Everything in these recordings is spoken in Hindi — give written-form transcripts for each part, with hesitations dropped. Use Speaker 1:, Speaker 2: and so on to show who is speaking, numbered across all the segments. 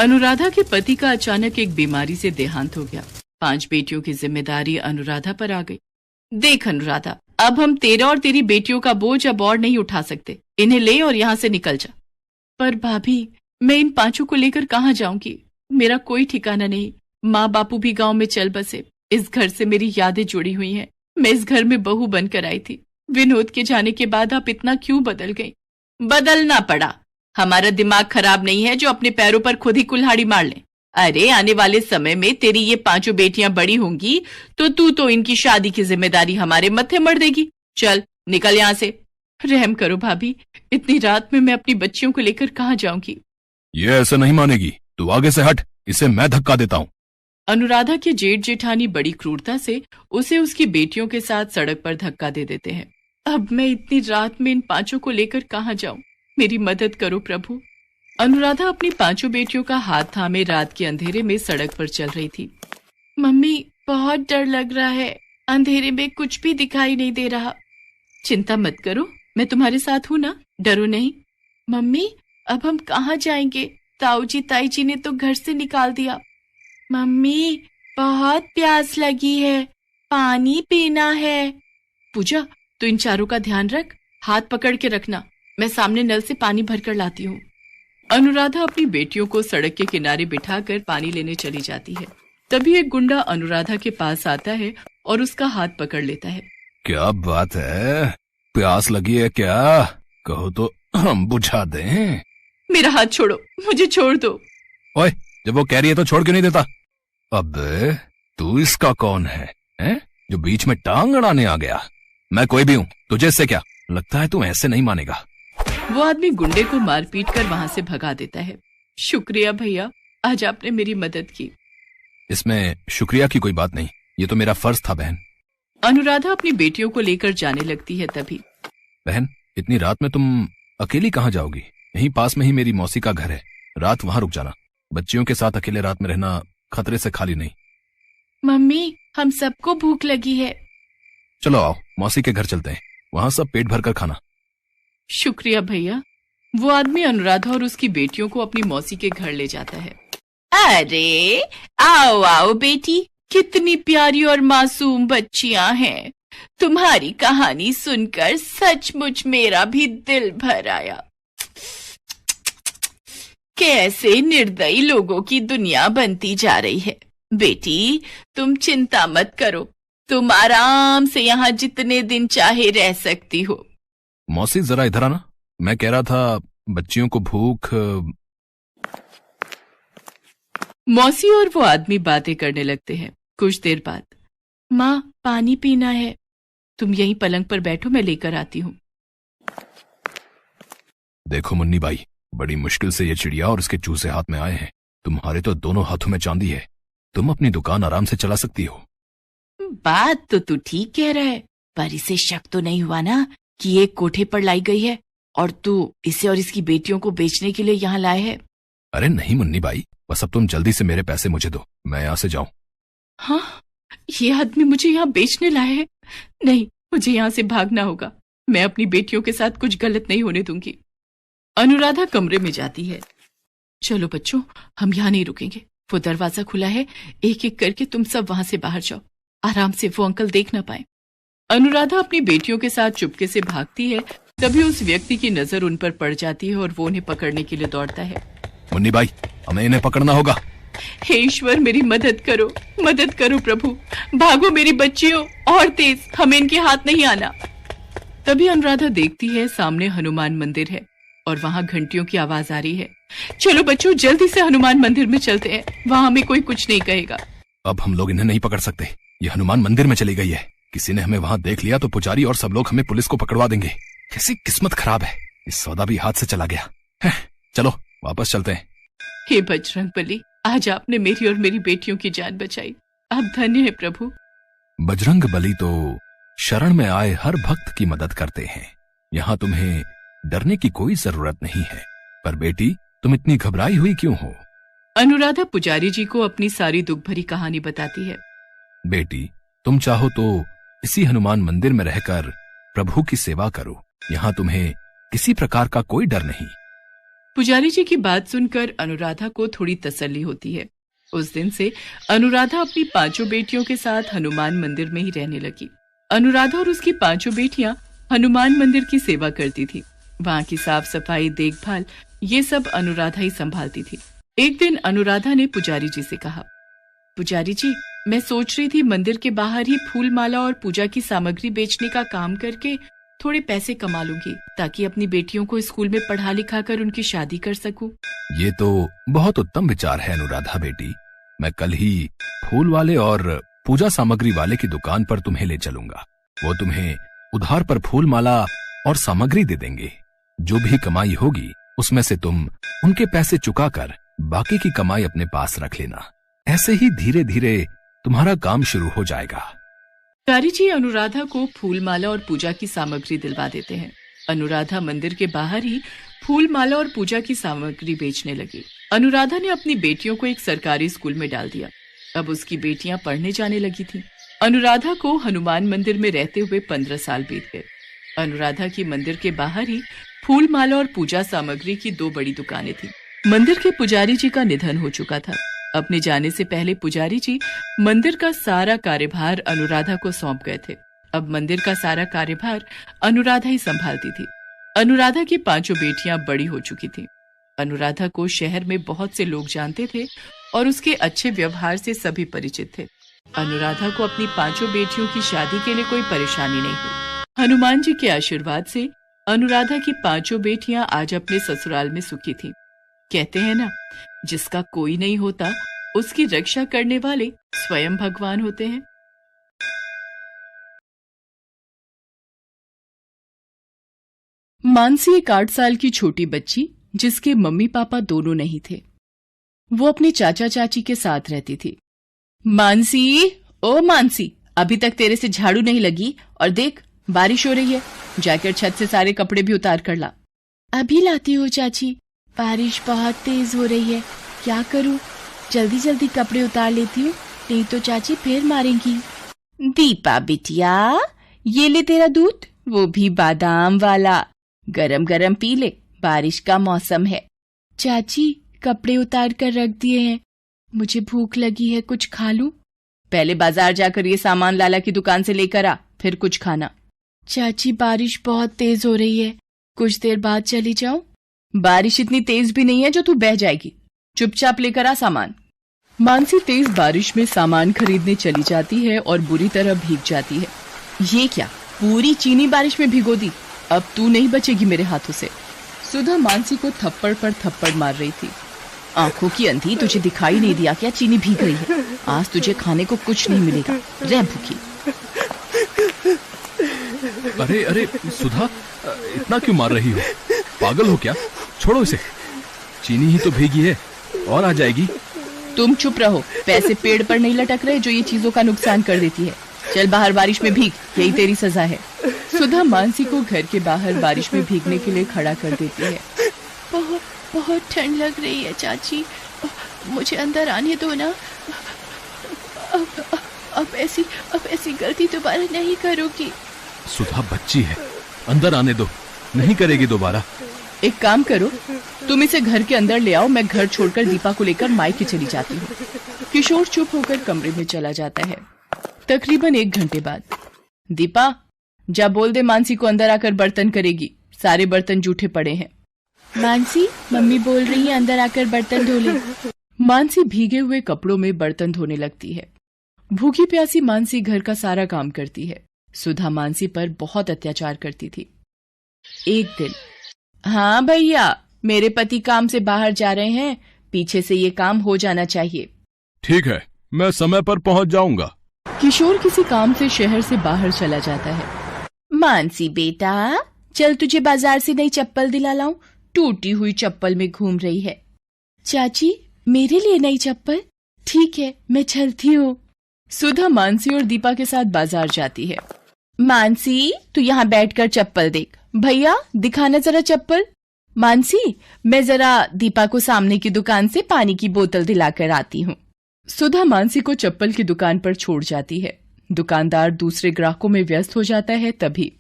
Speaker 1: अनुराधा के पति का अचानक एक बीमारी से देहांत हो गया। 5 बेटियों की जिम्मेदारी अनुराधा पर आ गई। देख अनुराधा, अब हम तेरा और तेरी बेटियों का बोझ अब और नहीं उठा सकते। इन्हें ले और यहाँ से निकल जा। पर भाभी, मैं इन 5 को लेकर कहाँ जाऊंगी? मेरा कोई ठिकाना नहीं। माँ बापू भी गांव में चल बसे। इस घर से मेरी यादें जुड़ी हुई हैं। मैं इस घर में बहू बनकर आई थी। विनोद के जाने के बाद आप इतना क्यों बदल गई? बदलना पड़ा। हमारा दिमाग खराब नहीं है जो अपने पैरों पर खुद ही कुल्हाड़ी मार ले। अरे आने वाले समय में तेरी ये 5 बेटियां बड़ी होंगी तो तू तो इनकी शादी की जिम्मेदारी हमारे मत्थे मर देगी। चल निकल यहाँ से। रहम करो भाभी, इतनी रात में मैं अपनी बच्चियों को लेकर कहाँ जाऊंगी?
Speaker 2: ये ऐसे नहीं मानेगी। तू आगे से हट, इसे मैं धक्का देता हूँ।
Speaker 1: अनुराधा के जेठ जेठानी बड़ी क्रूरता से उसे उसकी बेटियों के साथ सड़क पर धक्का दे देते हैं। अब मैं इतनी रात में इन 5 को लेकर कहाँ जाऊं? मेरी मदद करो प्रभु। अनुराधा अपनी 5 बेटियों का हाथ थामे रात के अंधेरे में सड़क पर चल रही थी। मम्मी, बहुत डर लग रहा है। अंधेरे में कुछ भी दिखाई नहीं दे रहा। चिंता मत करो, मैं तुम्हारे साथ हूं ना, डरो नहीं। मम्मी, अब हम कहाँ जाएंगे? ताऊ जी ताई जी ने तो घर से निकाल दिया। मम्मी, बहुत प्यास लगी है, पानी पीना है। पूजा, तो इन 4 का ध्यान रख, हाथ पकड़ के रखना। मैं सामने नल से पानी भरकर लाती हूँ। अनुराधा अपनी बेटियों को सड़क के किनारे बिठाकर पानी लेने चली जाती है। तभी एक गुंडा अनुराधा के पास आता है और उसका हाथ पकड़ लेता है।
Speaker 2: क्या बात है, प्यास लगी है क्या? कहो तो हम बुझा दें।
Speaker 1: मेरा हाथ छोड़ो, मुझे छोड़ दो।
Speaker 2: ओए, जब वो कह रही है तो छोड़ क्यों नहीं देता? अब तू इसका कौन है जो बीच में टांग अड़ाने आ गया? मैं कोई भी हूँ, तुझे इससे क्या? लगता है तू ऐसे नहीं मानेगा।
Speaker 1: वो आदमी गुंडे को मार पीट कर वहां से भगा देता है। शुक्रिया भैया, आज आपने मेरी मदद की।
Speaker 2: इसमें शुक्रिया की कोई बात नहीं, ये तो मेरा फर्ज था बहन।
Speaker 1: अनुराधा अपनी बेटियों को लेकर जाने लगती है। तभी,
Speaker 2: बहन, इतनी रात में तुम अकेली कहाँ जाओगी? यहीं पास में ही मेरी मौसी का घर है, रात वहां रुक जाना। बच्चियों के साथ अकेले रात में रहना खतरे से खाली नहीं।
Speaker 1: मम्मी, हम सबको भूख लगी है।
Speaker 2: चलो आओ, मौसी के घर चलते हैं, वहां सब पेट भर कर खाना।
Speaker 1: शुक्रिया भैया। वो आदमी अनुराधा और उसकी बेटियों को अपनी मौसी के घर ले जाता है। अरे आओ आओ बेटी, कितनी प्यारी और मासूम बच्चियां हैं। तुम्हारी कहानी सुनकर सचमुच मेरा भी दिल भर आया। कैसे निर्दयी लोगों की दुनिया बनती जा रही है। बेटी, तुम चिंता मत करो, तुम आराम से यहाँ जितने दिन चाहे रह सकती हो।
Speaker 2: मौसी जरा इधर आना, मैं कह रहा था बच्चियों को भूख।
Speaker 1: मौसी और वो आदमी बातें करने लगते हैं। कुछ देर बाद, माँ, पानी पीना है। तुम यहीं पलंग पर बैठो, मैं लेकर आती हूँ।
Speaker 2: देखो मुन्नी बाई, बड़ी मुश्किल से ये चिड़िया और इसके चूजे हाथ में आए हैं। तुम्हारे तो दोनों हाथों में चांदी है, तुम अपनी दुकान आराम से चला सकती हो।
Speaker 1: बात तो तू ठीक कह रहा है, पर इसे शक तो नहीं हुआ ना कि ये कोठे पर लाई गई है और तू इसे और इसकी बेटियों को बेचने के लिए यहाँ लाए है?
Speaker 2: अरे नहीं मुन्नी बाई, बस अब तुम जल्दी से मेरे पैसे मुझे दो, मैं यहाँ से जाऊं।
Speaker 1: हाँ, ये आदमी मुझे यहाँ बेचने लाए है। नहीं, मुझे यहाँ से भागना होगा। मैं अपनी बेटियों के साथ कुछ गलत नहीं होने दूंगी। अनुराधा कमरे में जाती है। चलो बच्चों, हम यहाँ नहीं रुकेंगे। वो दरवाजा खुला है, एक एक करके तुम सब वहां से बाहर जाओ, आराम से, वो अंकल देख ना पाए। अनुराधा अपनी बेटियों के साथ चुपके से भागती है। तभी उस व्यक्ति की नजर उन पर पड़ जाती है और वो उन्हें पकड़ने के लिए दौड़ता है।
Speaker 2: मुन्नी बाई, हमें इन्हें पकड़ना होगा।
Speaker 1: हे ईश्वर, मेरी मदद करो प्रभु। भागो मेरी बच्चियों, और तेज, हमें इनके हाथ नहीं आना। तभी अनुराधा देखती है सामने हनुमान मंदिर है और वहां घंटियों की आवाज आ रही है। चलो बच्चों, जल्दी से हनुमान मंदिर में चलते हैं, वहां हमें कोई कुछ नहीं कहेगा।
Speaker 2: अब हम लोग इन्हें नहीं पकड़ सकते, ये हनुमान मंदिर में चली गई है। किसी ने हमें वहां देख लिया तो पुजारी और सब लोग हमें पुलिस को पकड़वा देंगे। कैसी किस्मत खराब है, इस सौदा भी हाथ से चला गया है। चलो वापस चलते हैं।
Speaker 1: हे बजरंगबली, आज आपने मेरी और मेरी बेटियों की जान बचाई, आप धन्य है प्रभु।
Speaker 2: बजरंगबली तो शरण में आए हर भक्त की मदद करते हैं, यहाँ तुम्हें डरने की कोई जरूरत नहीं है। पर बेटी, तुम इतनी घबराई हुई क्यों हो?
Speaker 1: अनुराधा पुजारी जी को अपनी सारी दुख भरी कहानी बताती है।
Speaker 2: बेटी, तुम चाहो तो इसी हनुमान मंदिर में रहकर प्रभु की सेवा करो, यहाँ तुम्हें किसी प्रकार का कोई डर नहीं।
Speaker 1: पुजारी जी की बात सुनकर अनुराधा को थोड़ी तसल्ली होती है। उस दिन से अनुराधा अपनी 5 बेटियों के साथ हनुमान मंदिर में ही रहने लगी। अनुराधा और उसकी 5 बेटियां हनुमान मंदिर की सेवा करती थी। वहां की साफ सफाई, देखभाल ये सब अनुराधा ही संभालती थी। एक दिन अनुराधा ने पुजारी जी से कहा, पुजारी जी, मैं सोच रही थी मंदिर के बाहर ही फूल माला और पूजा की सामग्री बेचने का काम करके थोड़े पैसे कमा लूंगी, ताकि अपनी बेटियों को स्कूल में पढ़ा लिखा कर उनकी शादी कर सकूं।
Speaker 2: ये तो बहुत उत्तम विचार है अनुराधा बेटी। मैं कल ही फूल वाले और पूजा सामग्री वाले की दुकान पर तुम्हें ले चलूंगा। वो तुम्हें उधार पर फूल माला और सामग्री दे देंगे। जो भी कमाई होगी उसमें से तुम उनके पैसे चुकाकर बाकी की कमाई अपने पास रख लेना। ऐसे ही धीरे धीरे तुम्हारा काम शुरू हो जाएगा।
Speaker 1: पुजारी जी अनुराधा को फूल माला और पूजा की सामग्री दिलवा देते हैं। अनुराधा मंदिर के बाहर ही फूल माला और पूजा की सामग्री बेचने लगी। अनुराधा ने अपनी बेटियों को एक सरकारी स्कूल में डाल दिया। अब उसकी बेटियां पढ़ने जाने लगी थीं। अनुराधा को हनुमान मंदिर में रहते हुए 15 साल बीत गए। अनुराधा की मंदिर के बाहर ही फूल माला और पूजा सामग्री की 2 बड़ी दुकानें थीं। मंदिर के पुजारी जी का निधन हो चुका था। अपने जाने से पहले पुजारी जी मंदिर का सारा कार्यभार अनुराधा को सौंप गए थे। अब मंदिर का सारा कार्यभार अनुराधा ही संभालती थी। अनुराधा की 5 बेटियां बड़ी हो चुकी थीं। अनुराधा को शहर में बहुत से लोग जानते थे और उसके अच्छे व्यवहार से सभी परिचित थे। अनुराधा को अपनी 5 बेटियों की शादी के लिए कोई परेशानी नहीं हुई। हनुमान जी के आशीर्वाद से अनुराधा की 5 बेटियां आज अपने ससुराल में सुखी थीं। कहते हैं ना, जिसका कोई नहीं होता उसकी रक्षा करने वाले स्वयं भगवान होते हैं। मानसी एक 8 साल की छोटी बच्ची, जिसके मम्मी पापा दोनों नहीं थे। वो अपने चाचा चाची के साथ रहती थी। मानसी, ओ मानसी, अभी तक तेरे से झाड़ू नहीं लगी और देख बारिश हो रही है। जाकर छत से सारे कपड़े भी उतार कर ला। अभी लाती हूँ चाची, बारिश बहुत तेज हो रही है, क्या करूँ? जल्दी जल्दी कपड़े उतार लेती हूँ, नहीं तो चाची फिर मारेंगी। दीपा बिटिया, ये ले तेरा दूध, वो भी बादाम वाला, गरम गरम पी ले, बारिश का मौसम है। चाची, कपड़े उतार कर रख दिए हैं, मुझे भूख लगी है, कुछ खा लूं? पहले बाजार जाकर ये सामान लाला की दुकान से लेकर आ, फिर कुछ खाना। चाची, बारिश बहुत तेज हो रही है, कुछ देर बाद चली जाऊं? बारिश इतनी तेज भी नहीं है जो तू बह जाएगी, चुपचाप लेकर आ सामान। मानसी तेज बारिश में सामान खरीदने चली जाती है और बुरी तरह भीग जाती है। ये क्या, पूरी चीनी बारिश में भिगो दी, अब तू नहीं बचेगी मेरे हाथों से। सुधा मानसी को थप्पड़ पर थप्पड़ मार रही थी। आंखों की अंधी, तुझे दिखाई नहीं दिया क्या चीनी भीग रही है? आज तुझे खाने को कुछ नहीं मिलेगा, रह भूखी।
Speaker 2: अरे अरे सुधा, इतना क्यों मार रही हो? पागल हो क्या? छोड़ो इसे, चीनी ही तो भीगी है, और आ जाएगी।
Speaker 1: तुम चुप रहो, पैसे पेड़ पर नहीं लटक रहे जो ये चीजों का नुकसान कर देती है। चल बाहर बारिश में भीग, यही तेरी सजा है। सुधा मानसी को घर के बाहर बारिश में भीगने के लिए खड़ा कर देती है। बहुत बहुत ठंड लग रही है चाची, मुझे अंदर आने दो ना। अब ऐसी गलती दोबारा नहीं करूंगी।
Speaker 2: सुधा बच्ची है, अंदर आने दो, नहीं करेगी दोबारा।
Speaker 1: एक काम करो, तुम इसे घर के अंदर ले आओ, मैं घर छोड़कर दीपा को लेकर मायके चली जाती हूँ। किशोर चुप होकर कमरे में चला जाता है। तकरीबन 1 घंटे बाद, दीपा, जा बोल दे मानसी को अंदर आकर बर्तन करेगी, सारे बर्तन जूठे पड़े हैं। मानसी, मम्मी बोल रही है अंदर आकर बर्तन धो ले। मानसी भीगे हुए कपड़ों में बर्तन धोने लगती है। भूखी प्यासी मानसी घर का सारा काम करती है। सुधा मानसी पर बहुत अत्याचार करती थी। एक दिन, हाँ भैया, मेरे पति काम से बाहर जा रहे हैं, पीछे से ये काम हो जाना चाहिए।
Speaker 2: ठीक है, मैं समय पर पहुंच जाऊंगा।
Speaker 1: किशोर किसी काम से शहर से बाहर चला जाता है। मानसी बेटा, चल तुझे बाजार से नई चप्पल दिला लाऊं, टूटी हुई चप्पल में घूम रही है। चाची, मेरे लिए नई चप्पल? ठीक है, मैं चलती हूँ। सुधा मानसी और दीपा के साथ बाजार जाती है। मानसी, तू यहाँ बैठकर चप्पल देख। भैया, दिखाना जरा चप्पल। मानसी, मैं जरा दीपा को सामने की दुकान से पानी की बोतल दिलाकर आती हूँ। सुधा मानसी को चप्पल की दुकान पर छोड़ जाती है। दुकानदार दूसरे ग्राहकों में व्यस्त हो जाता है। तभी,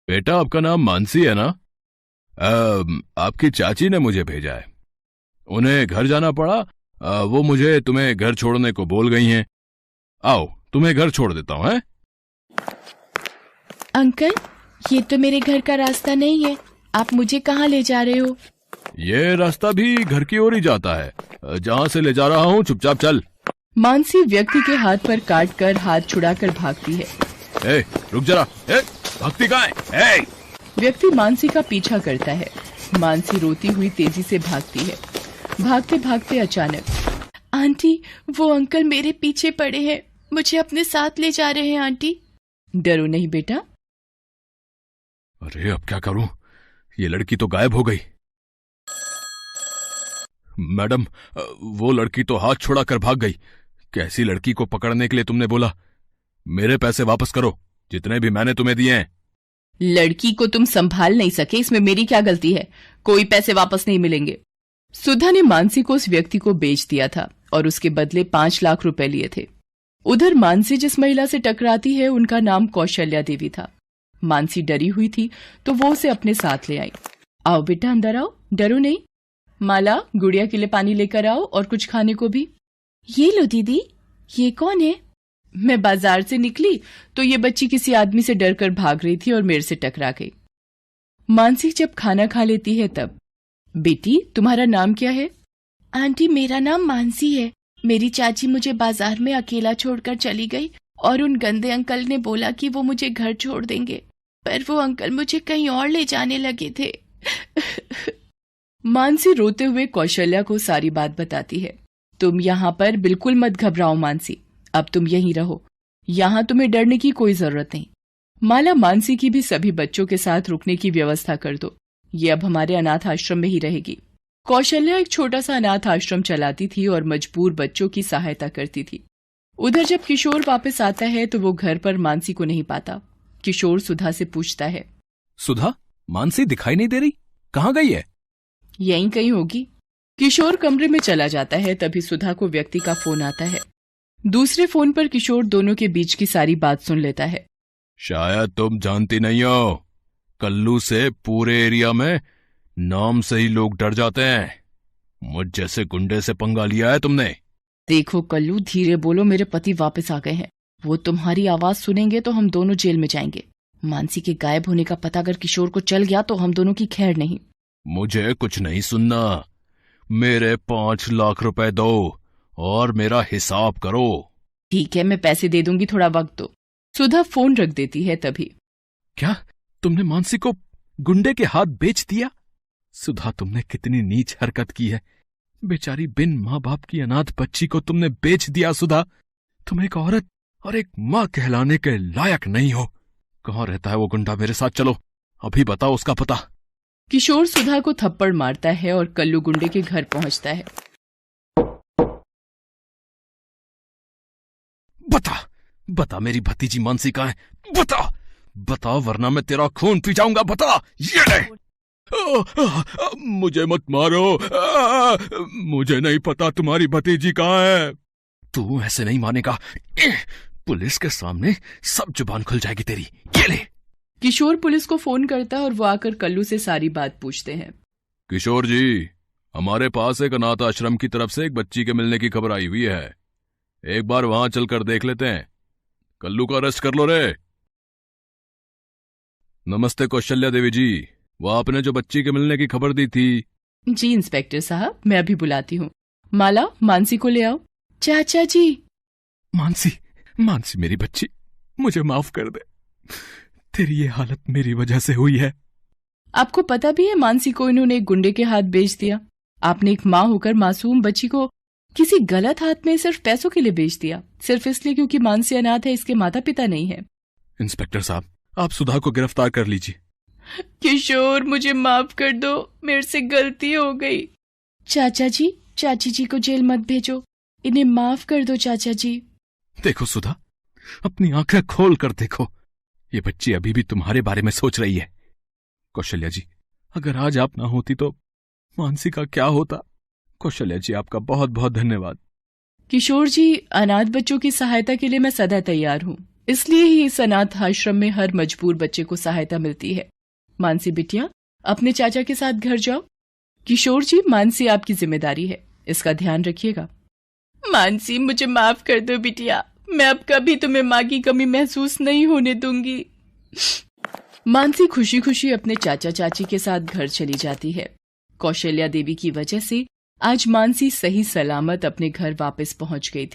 Speaker 2: बेटा, आपका नाम मानसी है ना? आपकी चाची ने मुझे भेजा है। उन्हें घर जाना पड़ा। वो मुझे तुम्हें घर छोड़ने को बोल गई हैं। आओ, तुम्हें घर छोड़ देता हूँ। है
Speaker 1: अंकल, ये तो मेरे घर का रास्ता नहीं है, आप मुझे कहाँ ले जा रहे हो?
Speaker 2: ये रास्ता भी घर की ओर ही जाता है। जहाँ से ले जा रहा हूँ चुपचाप चल।
Speaker 1: मानसी व्यक्ति के हाथ पर काट कर हाथ छुड़ाकर भागती है।
Speaker 2: ए, रुक जरा। भागती कहाँ है?
Speaker 1: व्यक्ति मानसी का पीछा करता है। मानसी रोती हुई तेजी से भागती है। भागते भागते अचानक, आंटी, वो अंकल मेरे पीछे पड़े हैं, मुझे अपने साथ ले जा रहे हैं आंटी। डरो नहीं बेटा।
Speaker 2: अरे अब क्या करूं? ये लड़की तो गायब हो गई। मैडम, वो लड़की तो हाथ छुड़ाकर भाग गई। कैसी लड़की को पकड़ने के लिए तुमने बोला? मेरे पैसे वापस करो, जितने भी मैंने तुम्हें दिए हैं।
Speaker 1: लड़की को तुम संभाल नहीं सके, इसमें मेरी क्या गलती है? कोई पैसे वापस नहीं मिलेंगे। सुधा ने मानसी को उस व्यक्ति को बेच दिया था और उसके बदले 5 लाख रुपए लिए थे। उधर मानसी जिस महिला से टकराती है उनका नाम कौशल्या देवी था। मानसी डरी हुई थी तो वो उसे अपने साथ ले आई। आओ बेटा, अंदर आओ, डरो नहीं। माला, गुड़िया के लिए पानी लेकर आओ और कुछ खाने को भी। ये लो दीदी। ये कौन है? मैं बाजार से निकली तो ये बच्ची किसी आदमी से डरकर भाग रही थी और मेरे से टकरा गई। मानसी जब खाना खा लेती है तब, बेटी तुम्हारा नाम क्या है? आंटी, मेरा नाम मानसी है। मेरी चाची मुझे बाजार में अकेला छोड़कर चली गई और उन गंदे अंकल ने बोला कि वो मुझे घर छोड़ देंगे, पर वो अंकल मुझे कहीं और ले जाने लगे थे। मानसी रोते हुए कौशल्या को सारी बात बताती है। तुम यहाँ पर बिल्कुल मत घबराओ मानसी, अब तुम यहीं रहो, यहाँ तुम्हें डरने की कोई जरूरत नहीं। माला, मानसी की भी सभी बच्चों के साथ रुकने की व्यवस्था कर दो, ये अब हमारे अनाथ आश्रम में ही रहेगी। कौशल्या एक छोटा सा अनाथ आश्रम चलाती थी और मजबूर बच्चों की सहायता करती थी। उधर जब किशोर वापस आता है तो वो घर पर मानसी को नहीं पाता। किशोर सुधा से पूछता है,
Speaker 2: सुधा, मानसी दिखाई नहीं दे रही, कहाँ गई है?
Speaker 1: यहीं कहीं होगी। किशोर कमरे में चला जाता है, तभी सुधा को व्यक्ति का फोन आता है। दूसरे फोन पर किशोर दोनों के बीच की सारी बात सुन लेता है।
Speaker 2: शायद तुम जानती नहीं हो, कल्लू से पूरे एरिया में नाम से ही लोग डर जाते हैं। मुझ जैसे गुंडे से पंगा लिया है तुमने।
Speaker 1: देखो कल्लू, धीरे बोलो, मेरे पति वापस आ गए हैं। वो तुम्हारी आवाज सुनेंगे तो हम दोनों जेल में जाएंगे। मानसी के गायब होने का पता अगर किशोर को चल गया तो हम दोनों की खैर नहीं।
Speaker 2: मुझे कुछ नहीं सुनना, मेरे 5 लाख रुपए दो और मेरा हिसाब करो।
Speaker 1: ठीक है, मैं पैसे दे दूंगी, थोड़ा वक्त दो। सुधा फोन रख देती है। तभी,
Speaker 2: क्या तुमने मानसी को गुंडे के हाथ बेच दिया? सुधा, तुमने कितनी नीच हरकत की है। बेचारी बिन माँ बाप की अनाथ बच्ची को तुमने बेच दिया। सुधा, तुम एक औरत और एक माँ कहलाने के लायक नहीं हो। कहाँ रहता है वो गुंडा? मेरे साथ चलो, अभी बताओ उसका पता।
Speaker 1: किशोर सुधा को थप्पड़ मारता है और कल्लू गुंडे के घर पहुंचता है।
Speaker 2: बता मेरी भतीजी मानसी कहाँ है? बता वरना मैं तेरा खून पी जाऊंगा। बता। ये ले। मुझे मत मारो, मुझे नहीं पता तुम्हारी भतीजी कहाँ है। तू ऐसे नहीं मानेगा, पुलिस के सामने सब जुबान खुल जाएगी तेरी। ये ले।
Speaker 1: किशोर पुलिस को फोन करता है और वो आकर कल्लू से सारी बात पूछते हैं।
Speaker 2: किशोर जी, हमारे पास एक अनाथ आश्रम की तरफ से एक बच्ची के मिलने की खबर आई हुई है, एक बार वहां चलकर देख लेते हैं। कल्लू को अरेस्ट कर लो रे। नमस्ते कौशल्या देवी जी, वो आपने जो बच्ची के मिलने की खबर दी थी।
Speaker 1: जी इंस्पेक्टर साहब, मैं अभी बुलाती हूँ। माला, मानसी को ले आओ। चाचा जी।
Speaker 2: मानसी मेरी बच्ची, मुझे माफ कर दे, तेरी ये हालत मेरी वजह से हुई है।
Speaker 1: आपको पता भी है मानसी को इन्होंने एक गुंडे के हाथ बेच दिया। आपने एक माँ होकर मासूम बच्ची को किसी गलत हाथ में सिर्फ पैसों के लिए बेच दिया, सिर्फ इसलिए क्योंकि मानसी अनाथ है, इसके माता पिता नहीं है।
Speaker 2: इंस्पेक्टर साहब, आप सुधा को गिरफ्तार कर लीजिए।
Speaker 1: किशोर, मुझे माफ कर दो, मेरे से गलती हो गई। चाचा जी, चाची जी को जेल मत भेजो, इन्हें माफ कर दो चाचा जी।
Speaker 2: देखो सुधा, अपनी आंखें खोल कर देखो, ये बच्ची अभी भी तुम्हारे बारे में सोच रही है। कौशल्या जी, अगर आज आप ना होती तो मानसी का क्या होता? कौशल्या जी, आपका बहुत बहुत धन्यवाद।
Speaker 1: किशोर जी, अनाथ बच्चों की सहायता के लिए मैं सदा तैयार हूँ, इसलिए ही इस अनाथ आश्रम में हर मजबूर बच्चे को सहायता मिलती है। मानसी बिटिया, अपने चाचा के साथ घर जाओ। किशोर जी, मानसी आपकी जिम्मेदारी है, इसका ध्यान रखिएगा। मानसी, मुझे माफ कर दो बिटिया, मैं अब कभी तुम्हें माँ की कमी महसूस नहीं होने दूंगी। मानसी खुशी खुशी अपने चाचा चाची के साथ घर चली जाती है। कौशल्या देवी की वजह से आज मानसी सही सलामत अपने घर वापस पहुंच गई थी।